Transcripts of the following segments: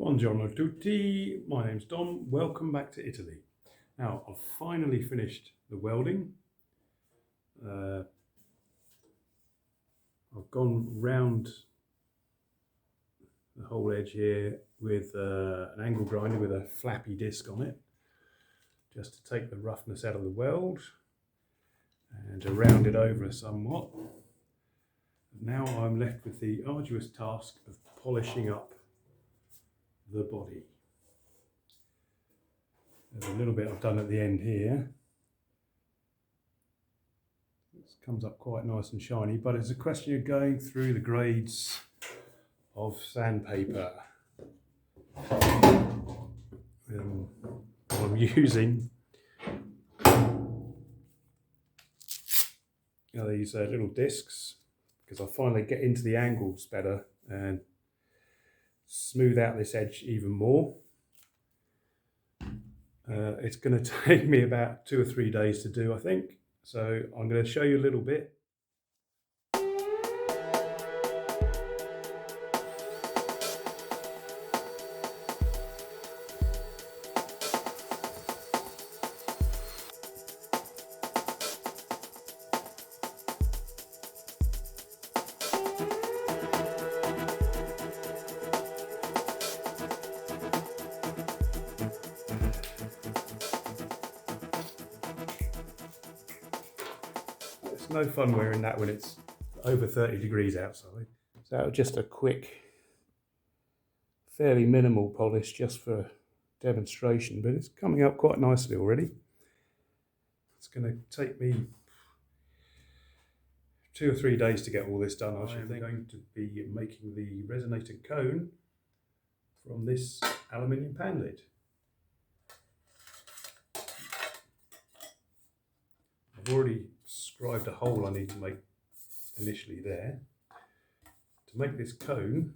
Buongiorno tutti, my name's Don, welcome back to Italy. Now I've finally finished the welding. I've gone round the whole edge here with an angle grinder with a flappy disc on it, just to take the roughness out of the weld and to round it over somewhat. Now I'm left with the arduous task of polishing up the body. There's a little bit I've done at the end here. This comes up quite nice and shiny, but it's a question of going through the grades of sandpaper. What I'm using are these little discs, because I finally get into the angles better and smooth out this edge even more. It's going to take me about 2 or 3 days to do, I think. So I'm going to show you a little bit. It's no fun wearing that when it's over 30 degrees outside. So just a quick, fairly minimal polish just for demonstration, but it's coming up quite nicely already. It's going to take me 2 or 3 days to get all this done. I am going to be making the resonator cone from this aluminium pan lid. I've already scribed a hole I need to make initially there. To make this cone,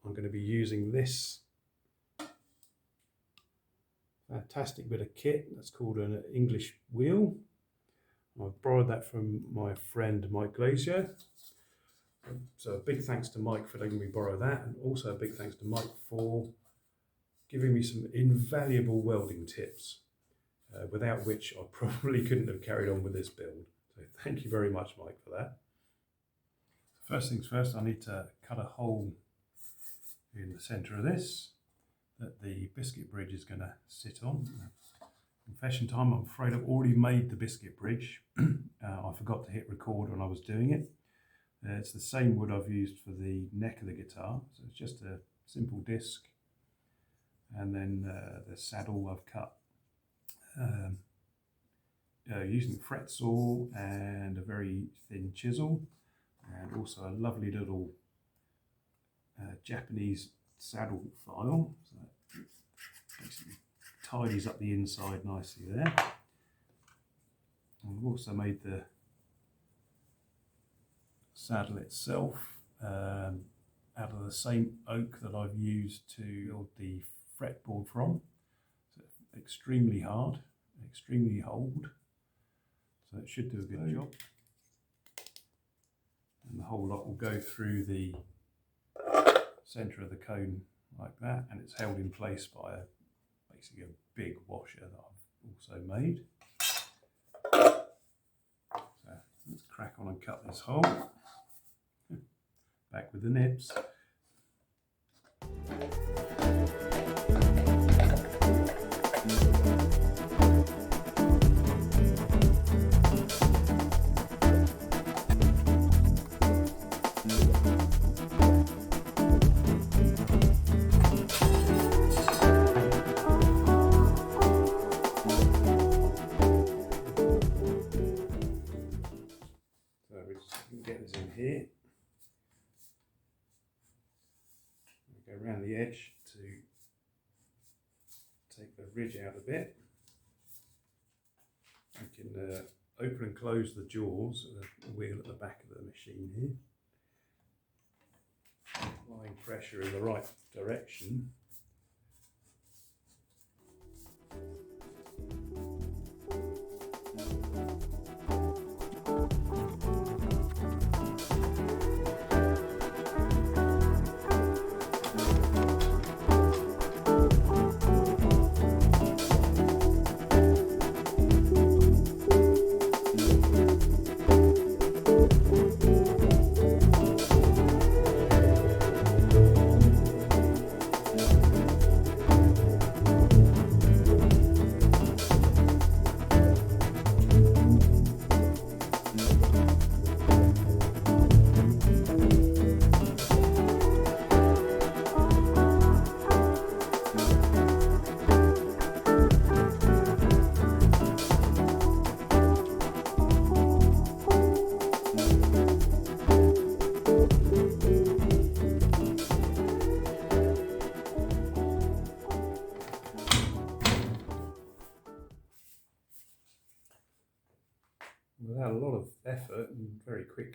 I'm going to be using this fantastic bit of kit that's called an English wheel. I've borrowed that from my friend Mike Grazie. So a big thanks to Mike for letting me borrow that, and also a big thanks to Mike for giving me some invaluable welding tips, without which I probably couldn't have carried on with this build. So thank you very much, Mike, for that. First things first, I need to cut a hole in the centre of this that the biscuit bridge is going to sit on. Confession time, I'm afraid I've already made the biscuit bridge. I forgot to hit record when I was doing it. It's the same wood I've used for the neck of the guitar, so it's just a simple disc, and then the saddle I've cut using a fret saw and a very thin chisel, and also a lovely little Japanese saddle file, so that basically tidies up the inside nicely there. And I've also made the saddle itself out of the same oak that I've used to build the fretboard from. So extremely hard, extremely hold, so it should do a good job. And the whole lot will go through the centre of the cone like that, and it's held in place by basically a big washer that I've also made. So let's crack on and cut this hole. Back with the nibs. So we can get this in here. Go around the edge to take the ridge out a bit. We can open and close the jaws of the wheel at the back of the machine here. Applying pressure in the right direction.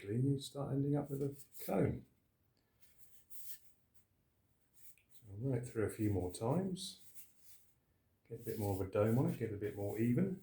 quickly you start ending up with a cone. So I'll run it through a few more times, get a bit more of a dome on it, get it a bit more even.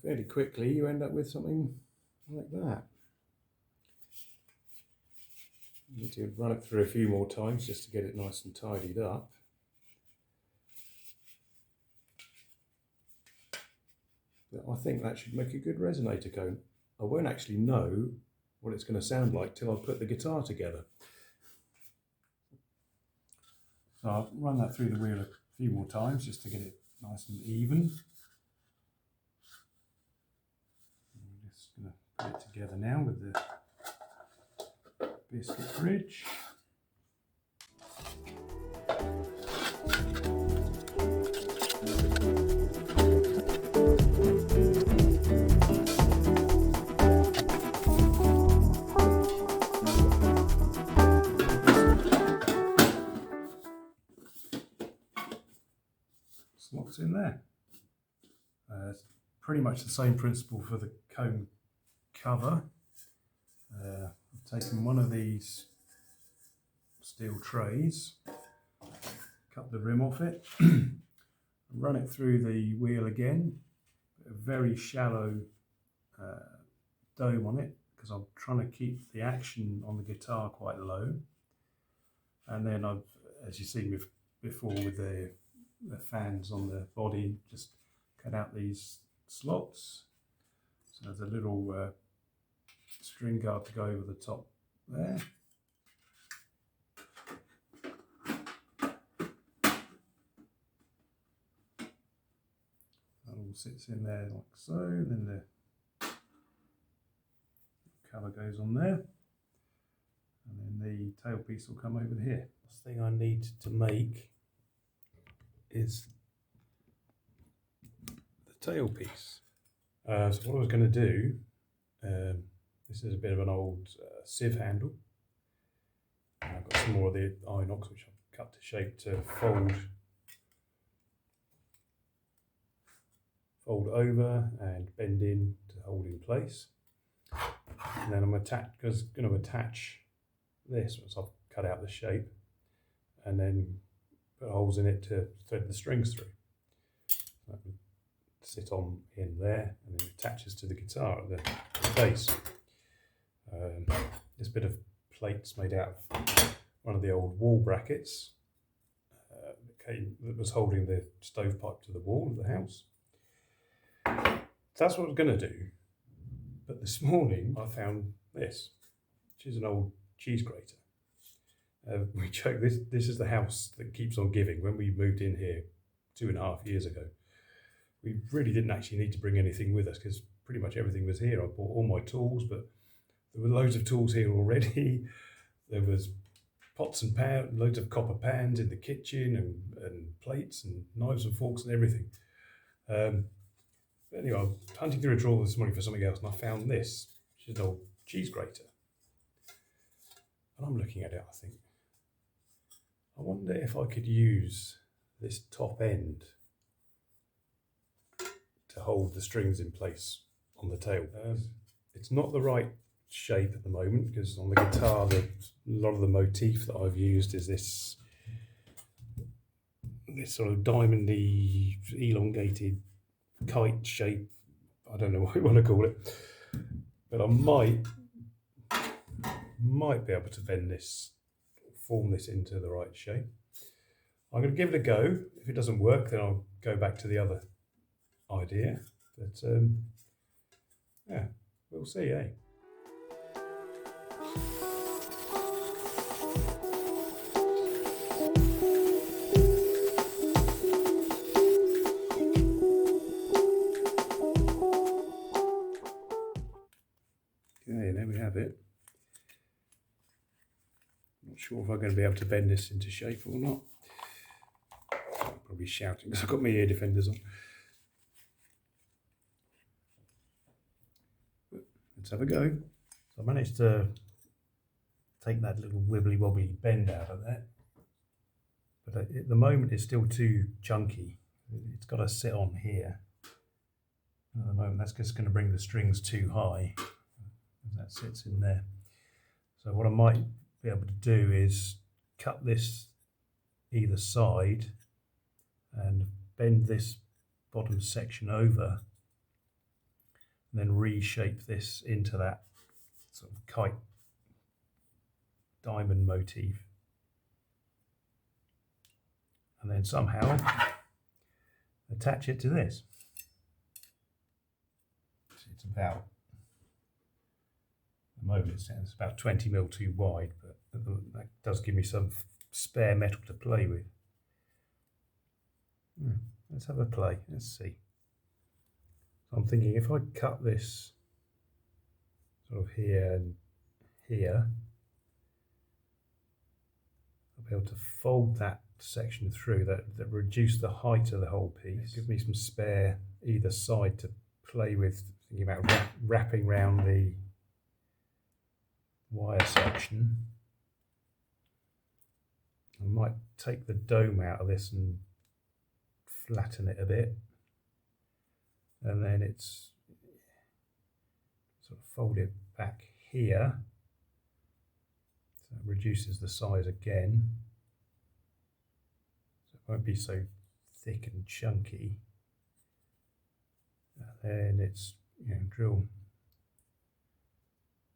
Fairly quickly you end up with something like that. You need to run it through a few more times just to get it nice and tidied up. But I think that should make a good resonator cone. I won't actually know what it's going to sound like till I put the guitar together. So I'll run that through the wheel a few more times just to get it nice and even. I'm just going to put it together now with the biscuit bridge. Slots in there. It's pretty much the same principle for the cone cover. I've taken one of these steel trays, cut the rim off it, run it through the wheel again, a very shallow dome on it because I'm trying to keep the action on the guitar quite low. And then I've, as you've seen before with the fans on the body, just cut out these slots. So there's a little string guard to go over the top there. That all sits in there like so, then the cover goes on there, and then the tailpiece will come over here. Last thing I need to make is the tailpiece. So what I was going to do, this is a bit of an old sieve handle. I've got some more of the inox which I've cut to shape to fold over and bend in to hold in place. And then I'm going to attach this once I've cut out the shape, and then put holes in it to thread the strings through. That would sit on in there and then attaches to the guitar at the base. This bit of plate's made out of one of the old wall brackets that was holding the stovepipe to the wall of the house. So that's what I was going to do. But this morning I found this, which is an old cheese grater. We joke this is the house that keeps on giving. When we moved in here 2.5 years ago, we really didn't actually need to bring anything with us because pretty much everything was here. I bought all my tools, but there were loads of tools here already. There was pots and pans, loads of copper pans in the kitchen, and plates and knives and forks and everything. But anyway, I was hunting through a drawer this morning for something else, and I found this, which is an old cheese grater. And I'm looking at it, I think, I wonder if I could use this top end to hold the strings in place on the tail. It's not the right shape at the moment because on the guitar a lot of the motif that I've used is this sort of diamondy, elongated kite shape. I don't know what you want to call it, but I might be able to form this into the right shape. I'm going to give it a go. If it doesn't work, then I'll go back to the other idea. But yeah, we'll see, eh? sure if I'm going to be able to bend this into shape or not. I'm probably shouting because I've got my ear defenders on. But let's have a go. So I managed to take that little wibbly wobbly bend out of that, but at the moment it's still too chunky. It's got to sit on here. At the moment that's just going to bring the strings too high as that sits in there. So what I might be able to do is cut this either side and bend this bottom section over and then reshape this into that sort of kite diamond motif, and then somehow attach it to this. It's about, at the moment it's about 20 mil too wide, but that does give me some spare metal to play with. Let's have a play, let's see. So I'm thinking if I cut this sort of here and here, I'll be able to fold that section through, that reduce the height of the whole piece. Give me some spare either side to play with, thinking about wrapping around the wire section. I might take the dome out of this and flatten it a bit, and then it's sort of fold it back here, so it reduces the size again, so it won't be so thick and chunky. And then it's, drill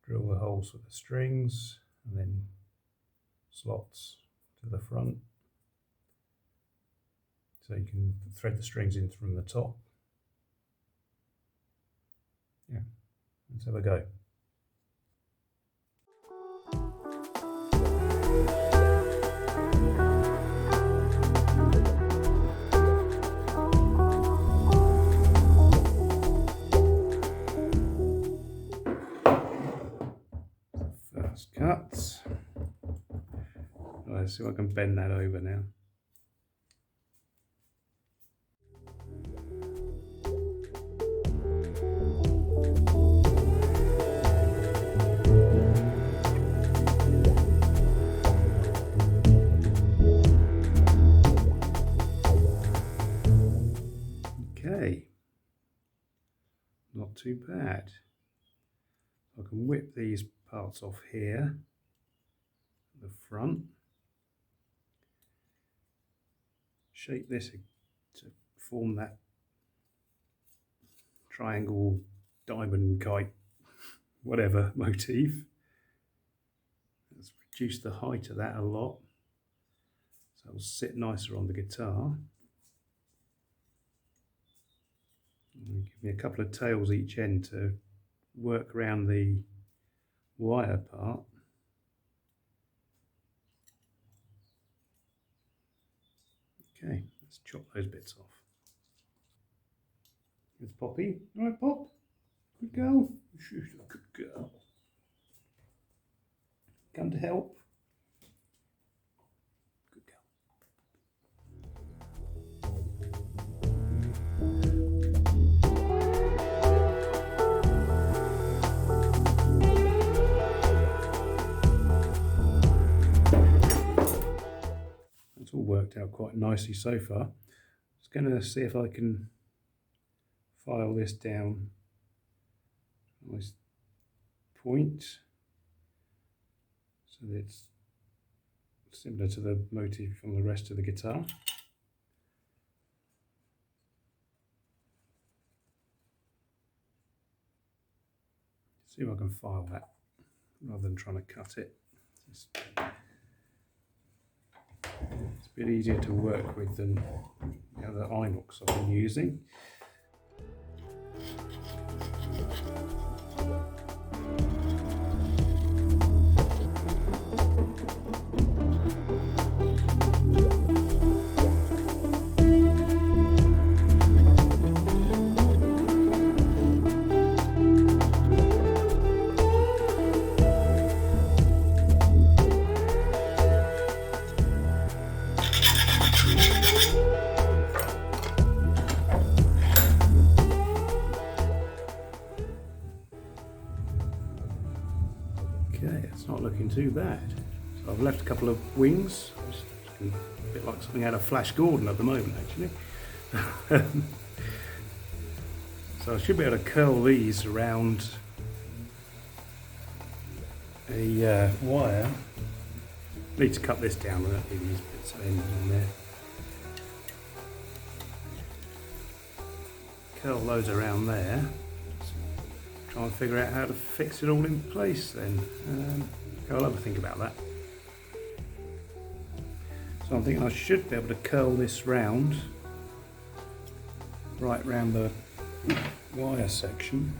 the holes with the strings and then slots to the front, so you can thread the strings in from the top. Yeah, let's have a go. First cut. Let's see if I can bend that over now. Okay, not too bad. I can whip these parts off here, the front, shape this to form that triangle, diamond, kite, whatever motif. Let's reduce the height of that a lot, so it'll sit nicer on the guitar. And give me a couple of tails each end to work around the wire part. Okay, let's chop those bits off. Here's Poppy. All right, Pop. Good girl. She's a good girl. Come to help. Good girl. It's all worked out quite nicely so far. Just going to see if I can file this down a nice point so that it's similar to the motif on the rest of the guitar. See if I can file that rather than trying to cut it. It's a bit easier to work with than the other Inox I've been using. too bad. So I've left a couple of wings. It's looking a bit like something out of Flash Gordon at the moment, actually. So I should be able to curl these around a wire. Need to cut this down, I don't need these bits of end in there. Curl those around there. Try and figure out how to fix it all in place then. I'll have a think about that. So I'm thinking I should be able to curl this round, right round the wire section.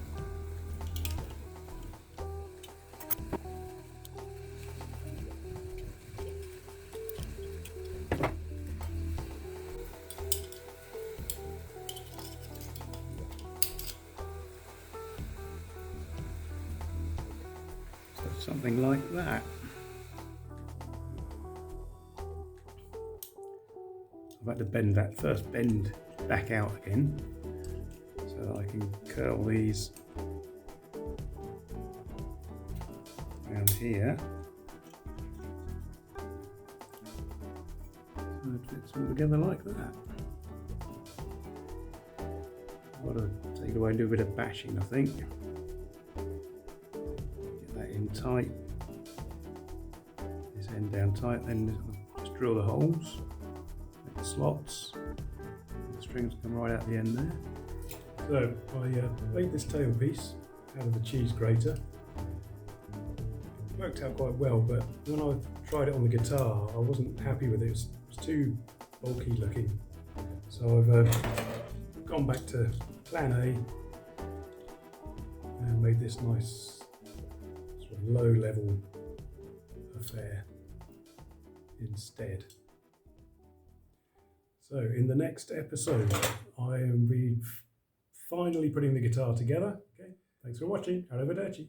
Something like that. I've had to bend that first, bend back out again, so that I can curl these around here. So it fits all together like that. I've got to take it away and do a bit of bashing, I think. In tight, this end down tight, then just drill the holes, make the slots, the strings come right out the end there. So I made this tailpiece out of the cheese grater. It worked out quite well, but when I tried it on the guitar I wasn't happy with it. It was too bulky looking, so I've gone back to plan A and made this nice low level affair instead. So in the next episode I am finally putting the guitar together. Okay, thanks for watching. Arrivederci.